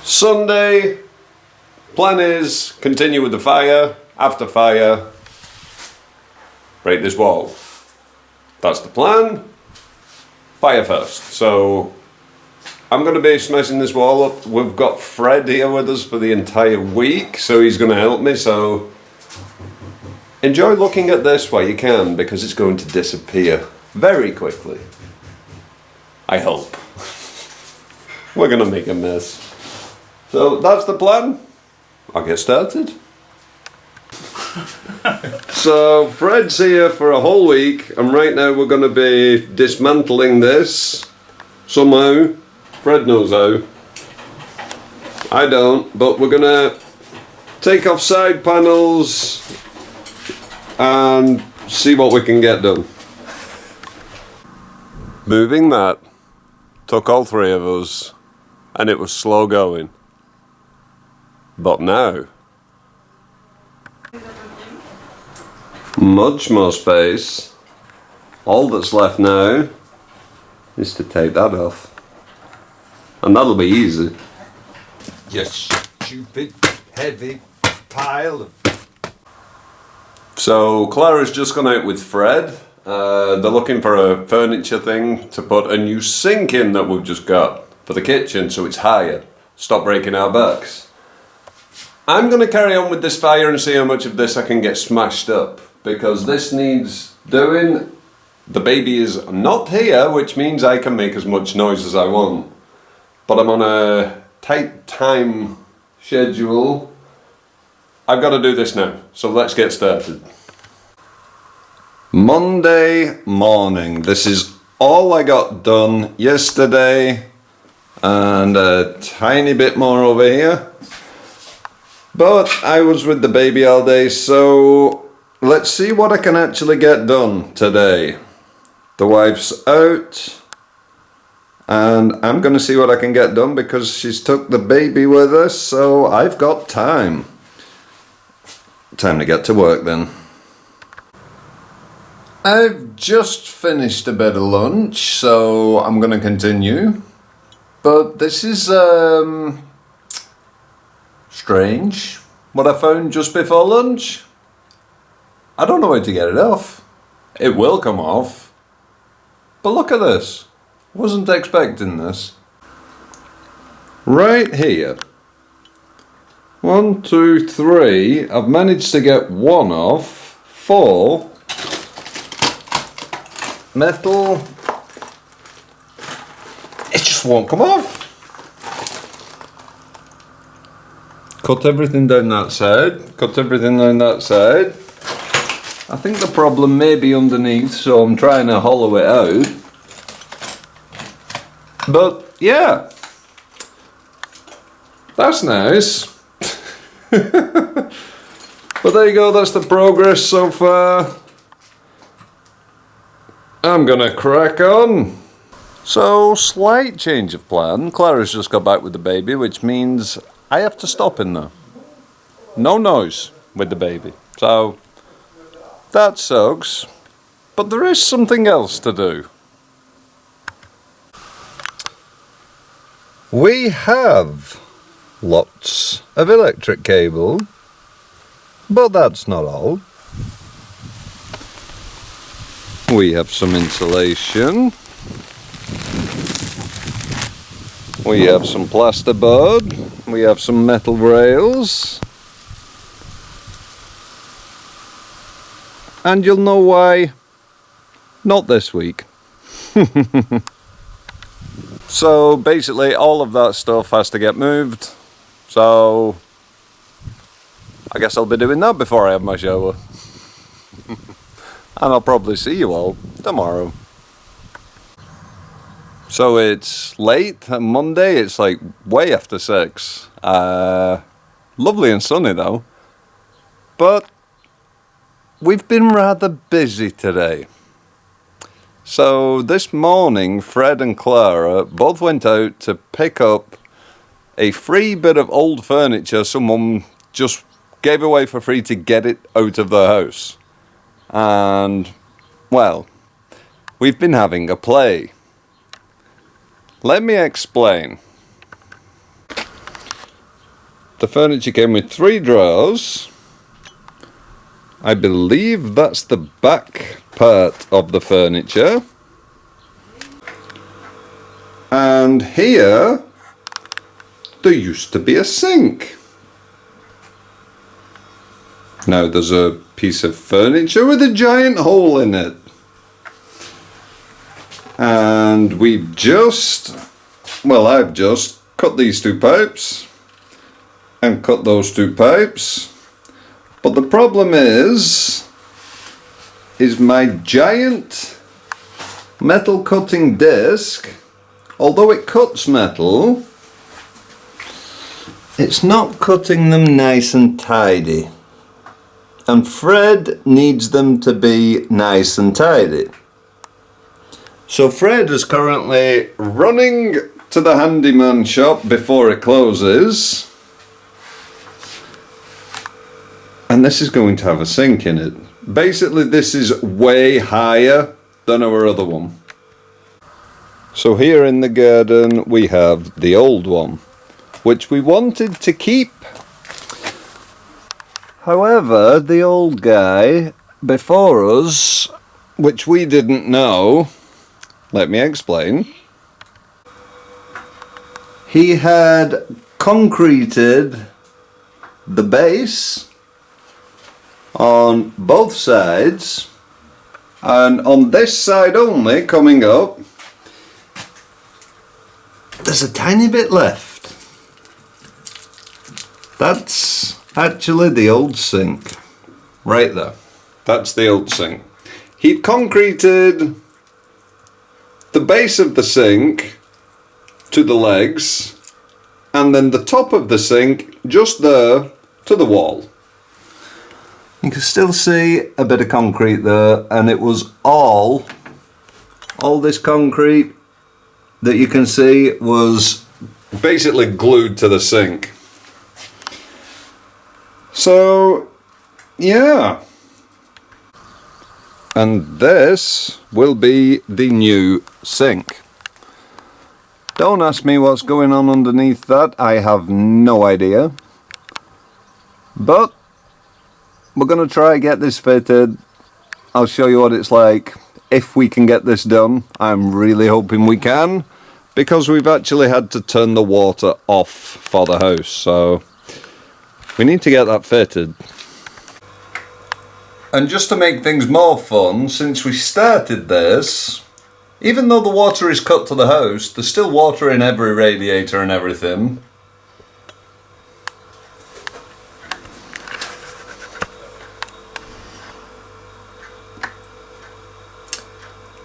Sunday, plan is continue with the fire. After fire, break this wall. That's the plan. Fire first. So I'm going to be smashing this wall up. We've got Fred here with us for the entire week, so he's going to help me. So enjoy looking at this while you can, because it's going to disappear very quickly. I hope. We're going to make a mess. So that's the plan. I'll get started. So Fred's here for a whole week, and right now we're going to be dismantling this somehow. Fred knows how. I don't, but we're going to take off side panels and see what we can get done. Moving that took all three of us, and it was slow going. But now, much more space. All that's left now is to take that off, and that'll be easy. You stupid heavy pile of... So Clara's just gone out with Fred. They're looking for a furniture thing to put a new sink in that we've just got for the kitchen, so it's higher. Stop breaking our backs. I'm going to carry on with this fire and see how much of this I can get smashed up, because this needs doing. The baby is not here, which means I can make as much noise as I want. But I'm on a tight time schedule. I've got to do this now, so let's get started. Monday morning. This is all I got done yesterday, and a tiny bit more over here. But I was with the baby all day, so let's see what I can actually get done today. The wife's out, and I'm going to see what I can get done because she's took the baby with her, so I've got time. Time to get to work then. I've just finished a bit of lunch, so I'm going to continue. But this is strange. What I found just before lunch. I don't know how to get it off. It will come off. But look at this. Wasn't expecting this. Right here. 1, 2, 3. I've managed to get one off. 4. Metal. It just won't come off. Cut everything down that side. Cut everything down that side. I think the problem may be underneath, so I'm trying to hollow it out. But yeah, that's nice. But there you go, that's the progress so far. I'm gonna crack on. So, slight change of plan. Clara's just got back with the baby, which means I have to stop in there. No noise with the baby. So, that sucks. But there is something else to do. We have lots of electric cable, but that's not all. We have some insulation. We have some plasterboard. We have some metal rails. And you'll know why not this week. So basically all of that stuff has to get moved. So I guess I'll be doing that before I have my shower. And I'll probably see you all tomorrow. So it's late on Monday, it's like way after 6. Lovely and sunny though. But we've been rather busy today. So this morning, Fred and Clara both went out to pick up a free bit of old furniture someone just gave away for free to get it out of the house. And, well, we've been having a play. Let me explain. the furniture came with 3 drawers. I believe that's the back part of the furniture. And here, there used to be a sink. Now there's a piece of furniture with a giant hole in it. And we've just, well, I've just cut these 2 pipes and cut those 2 pipes. But the problem is my giant metal cutting disc, although it cuts metal, it's not cutting them nice and tidy. And Fred needs them to be nice and tidy. So Fred is currently running to the handyman shop before it closes. And this is going to have a sink in it. Basically, this is way higher than our other one. So here in the garden we have the old one, which we wanted to keep. However, the old guy before us, which we didn't know, let me explain. He had concreted the base on both sides, and on this side only, coming up, there's a tiny bit left. That's actually the old sink. Right there. That's the old sink. He'd concreted the base of the sink to the legs, and then the top of the sink just there to the wall. You can still see a bit of concrete there, and it was all this concrete that you can see was basically glued to the sink. So, yeah. And this will be the new sink. Don't ask me what's going on underneath that, I have no idea. But we're going to try and get this fitted. I'll show you what it's like if we can get this done. I'm really hoping we can, because we've actually had to turn the water off for the house, so we need to get that fitted. And just to make things more fun, since we started this, even though the water is cut to the house, there's still water in every radiator and everything.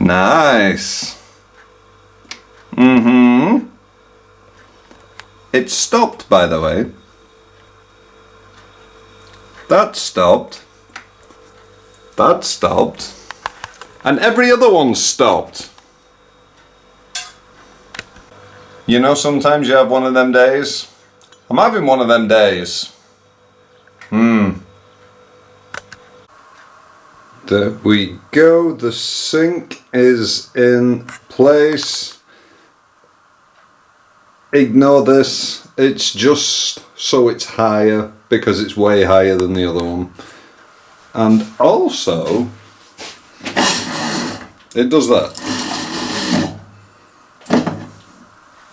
Nice. It stopped, by the way. That stopped. That stopped. And every other one stopped. You know, sometimes you have one of them days. I'm having one of them days. There we go. The sink is in place. Ignore this. It's just so it's higher, because it's way higher than the other one. And also, it does that.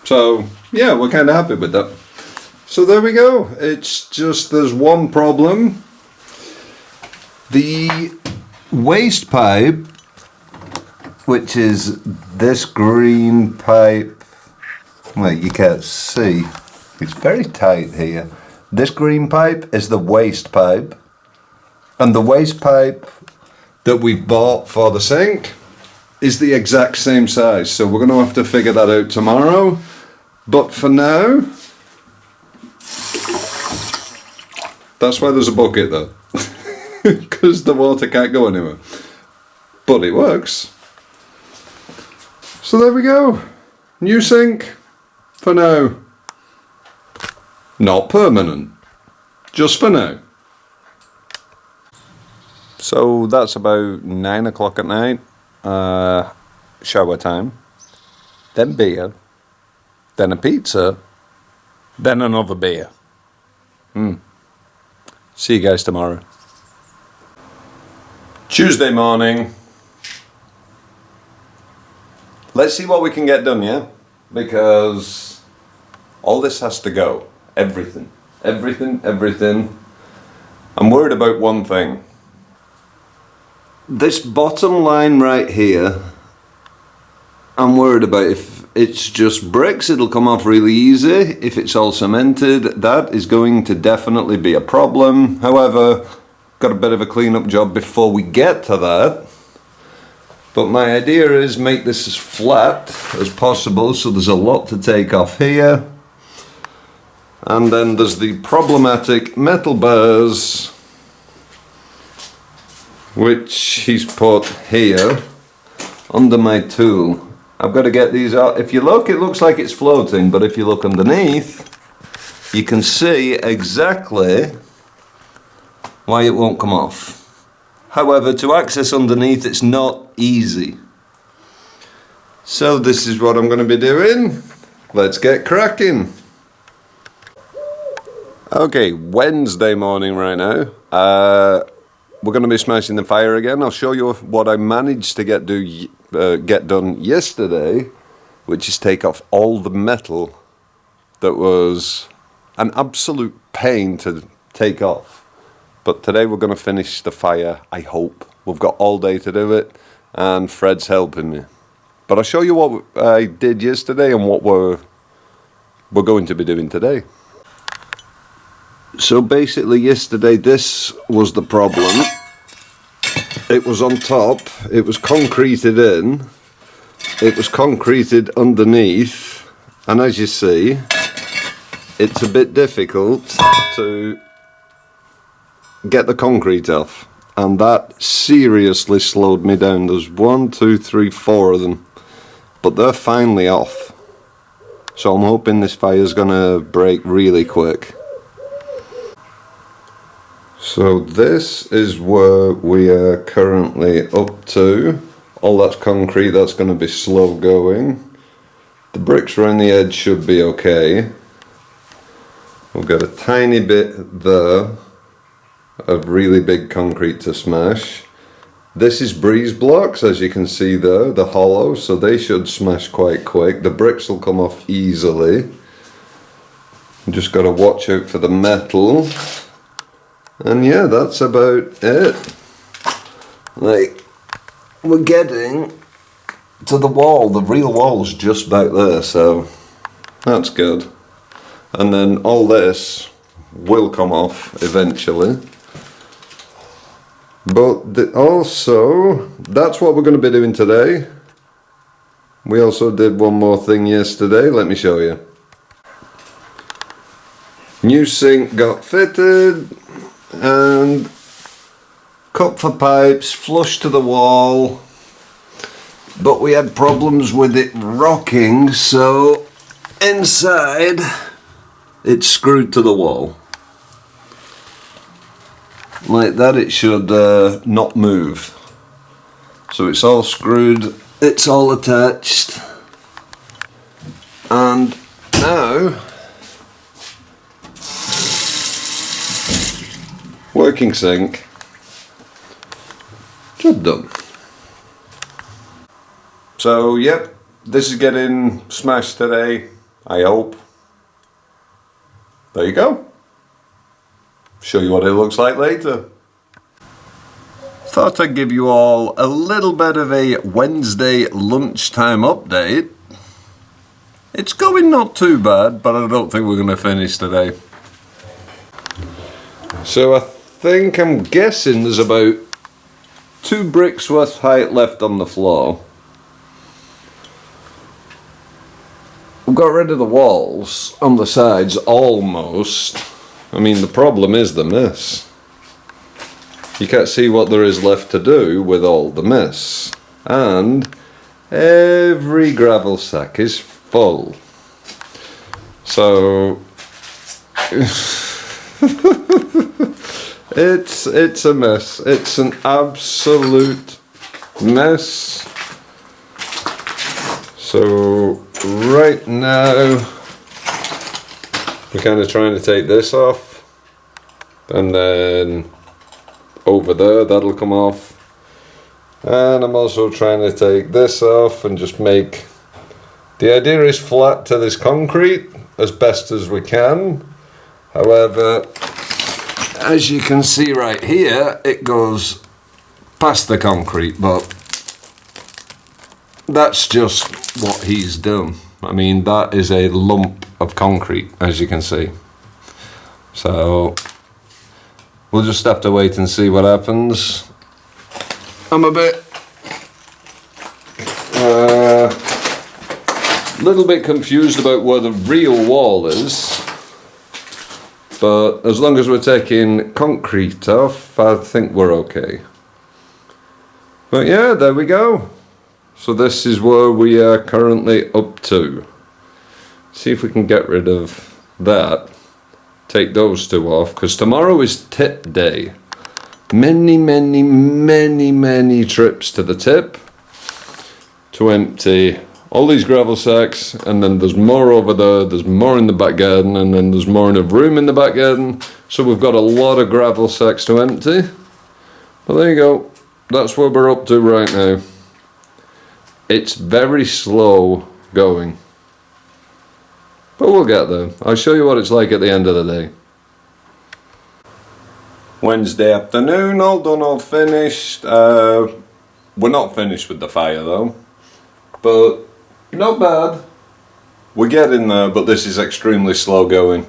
So, yeah, we're kind of happy with that. So there we go. It's just there's one problem. The waste pipe, which is this green pipe, well, you can't see, it's very tight here. This green pipe is the waste pipe, and the waste pipe that we bought for the sink is the exact same size, so we're going to have to figure that out tomorrow. But for now, that's why there's a bucket there, because the water can't go anywhere. But it works. So there we go. New sink for now. Not permanent, just for now. So that's about 9 o'clock at night. Shower time, then beer, then a pizza, then another beer. See you guys tomorrow. Tuesday morning. Let's see what we can get done, yeah? Because all this has to go. Everything. Everything. I'm worried about one thing. This bottom line right here, I'm worried about. If it's just bricks, it'll come off really easy. If it's all cemented, that is going to definitely be a problem. However, got a bit of a clean-up job before we get to that. But my idea is make this as flat as possible, so there's a lot to take off here. And then there's the problematic metal bars, which he's put here under my tool. I've got to get these out. If you look, it looks like it's floating, but if you look underneath, you can see exactly why it won't come off. However, to access underneath, it's not easy. So this is what I'm going to be doing. Let's get cracking. Okay, Wednesday morning right now. We're going to be smashing the fire again. I'll show you what I managed to get done yesterday, which is take off all the metal that was an absolute pain to take off. But today we're going to finish the fire, I hope. We've got all day to do it, and Fred's helping me. But I'll show you what I did yesterday and what we're going to be doing today. So basically yesterday this was the problem. It was on top, it was concreted in, it was concreted underneath, and as you see, it's a bit difficult to get the concrete off, and that seriously slowed me down. There's 1, 2, 3, 4 of them, but they're finally off. So I'm hoping this fire's gonna break really quick. So this is where we are currently up to. All that's concrete, that's going to be slow going. The bricks around the edge should be okay. We've got a tiny bit there of really big concrete to smash. This is breeze blocks, as you can see there, the hollow, so they should smash quite quick. The bricks will come off easily. Just got to watch out for the metal. And yeah, that's about it. Like, we're getting to the wall. The real wall's just back there, so that's good. And then all this will come off eventually. But also, that's what we're going to be doing today. We also did one more thing yesterday. Let me show you. New sink got fitted. And cup for pipes, flush to the wall, but we had problems with it rocking, so inside it's screwed to the wall. Like that, it should not move. So it's all screwed, it's all attached, and now working sink. Job done. So yep, this is getting smashed today, I hope. There you go. Show you what it looks like later. Thought I'd give you all a little bit of a Wednesday lunchtime update. It's going not too bad, but I don't think we're going to finish today. So I'm guessing there's about 2 bricks worth height left on the floor. We've got rid of the walls on the sides almost. I mean, the problem is the mess. You can't see what there is left to do with all the mess. And every gravel sack is full. So it's a mess. It's an absolute mess. So right now we're kind of trying to take this off. And then over there, that'll come off. And I'm also trying to take this off and just make... The idea is flat to this concrete as best as we can. However, as you can see right here, it goes past the concrete, but that's just what he's done. I mean, that is a lump of concrete, as you can see. So we'll just have to wait and see what happens. I'm a little bit confused about where the real wall is, but as long as we're taking concrete off, I think we're okay. But yeah, there we go. So this is where we are currently up to. See if we can get rid of that. Take those two off, because tomorrow is tip day. Many trips to the tip to empty all these gravel sacks, and then there's more over there, there's more in the back garden, and then there's more in a room in the back garden. So we've got a lot of gravel sacks to empty. But there you go, that's where we're up to right now. It's very slow going, but we'll get there. I'll show you what it's like at the end of the day. Wednesday afternoon, all done, all finished. We're not finished with the fire though, but not bad. We're getting there, but this is extremely slow going.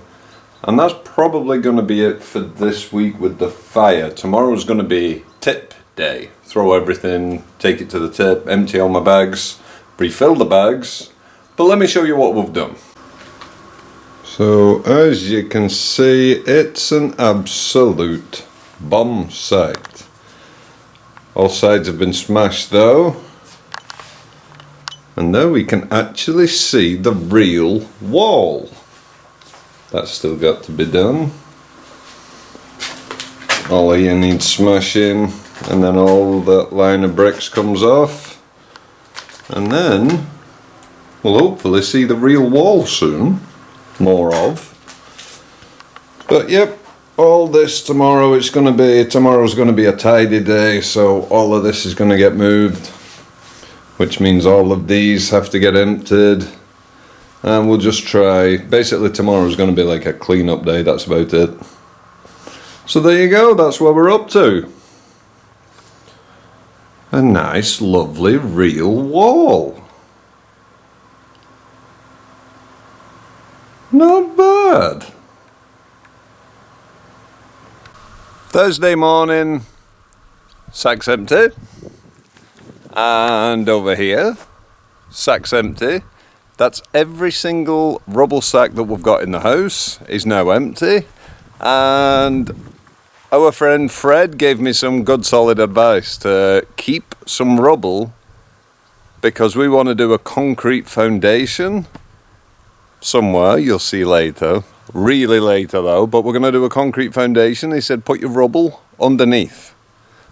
And that's probably going to be it for this week with the fire. Tomorrow's going to be tip day. Throw everything, take it to the tip, empty all my bags, refill the bags. But let me show you what we've done. So as you can see, it's an absolute bomb site. All sides have been smashed though. And now we can actually see the real wall. That's still got to be done. All here needs smashing, and then all that line of bricks comes off. And then we'll hopefully see the real wall soon. More of. But yep, all this tomorrow, tomorrow's going to be a tidy day, so all of this is going to get moved, which means all of these have to get emptied, and we'll just try. Basically tomorrow's going to be like a clean-up day, that's about it. So there you go, that's what we're up to. A nice lovely real wall. Not bad. Thursday morning, sack's empty. And over here, sack's empty. That's every single rubble sack that we've got in the house is now empty. And our friend Fred gave me some good solid advice to keep some rubble, because we want to do a concrete foundation somewhere, you'll see later, really later though, but we're going to do a concrete foundation. He said put your rubble underneath,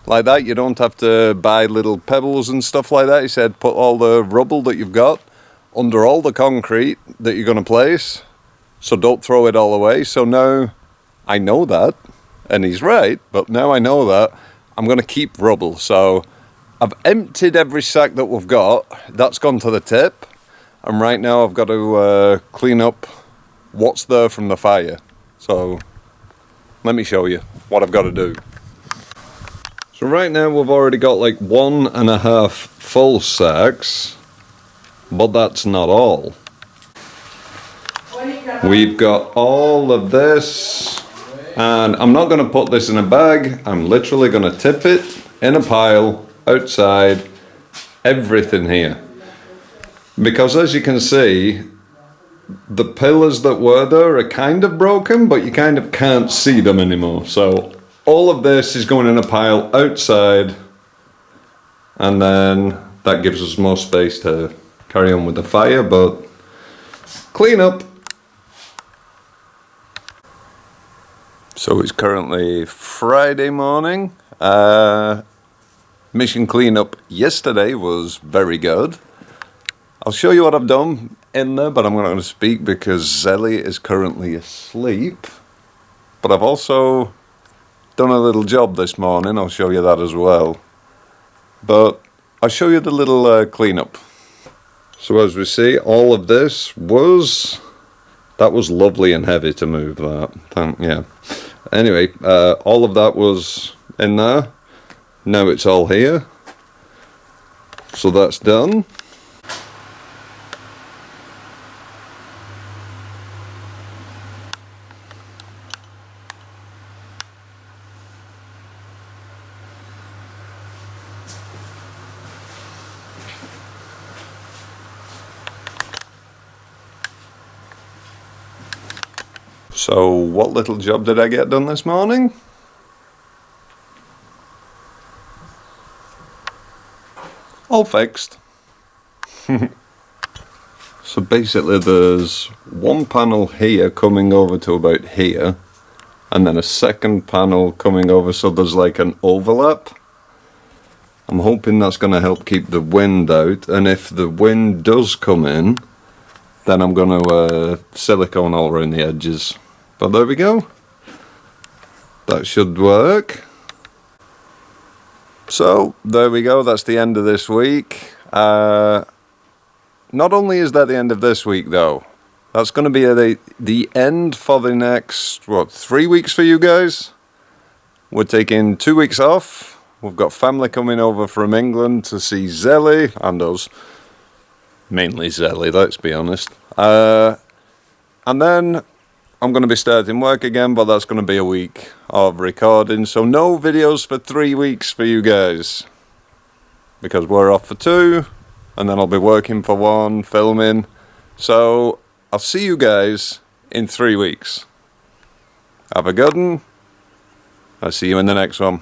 like that. You don't have to buy little pebbles and stuff like that. He said put all the rubble that you've got under all the concrete that you're going to place, so don't throw it all away. So now I know that, and he's right, but now I know that I'm going to keep rubble. So I've emptied every sack that we've got. That's gone to the tip. And right now I've got to clean up what's there from the fire. So let me show you what I've got to do. So right now we've already got like 1.5 full sacks, but that's not all. We've got all of this, and I'm not going to put this in a bag. I'm literally going to tip it in a pile outside, everything here. Because as you can see, the pillars that were there are kind of broken, but you kind of can't see them anymore. So all of this is going in a pile outside, and then that gives us more space to carry on with the fire, but clean up. So it's currently Friday morning. Mission cleanup yesterday was very good. I'll show you what I've done in there, but I'm not going to speak because Zelly is currently asleep. But I've also done a little job this morning. I'll show you that as well. But I'll show you the little cleanup. So as we see, all of this was... That was lovely and heavy to move that. Yeah. Anyway, all of that was in there. Now it's all here. So that's done. So what little job did I get done this morning? All fixed. So basically there's one panel here coming over to about here, and then a second panel coming over, so there's like an overlap. I'm hoping that's going to help keep the wind out, and if the wind does come in, then I'm going to silicone all around the edges. But there we go. That should work. So there we go, that's the end of this week. Not only is that the end of this week though, that's going to be the end for the next, 3 weeks for you guys? We're taking 2 weeks off. We've got family coming over from England to see Zelly and us. Mainly Zelly, let's be honest. And then I'm going to be starting work again, but that's going to be a week of recording. So no videos for 3 weeks for you guys. Because we're off for 2, and then I'll be working for 1, filming. So I'll see you guys in 3 weeks. Have a good one. I'll see you in the next one.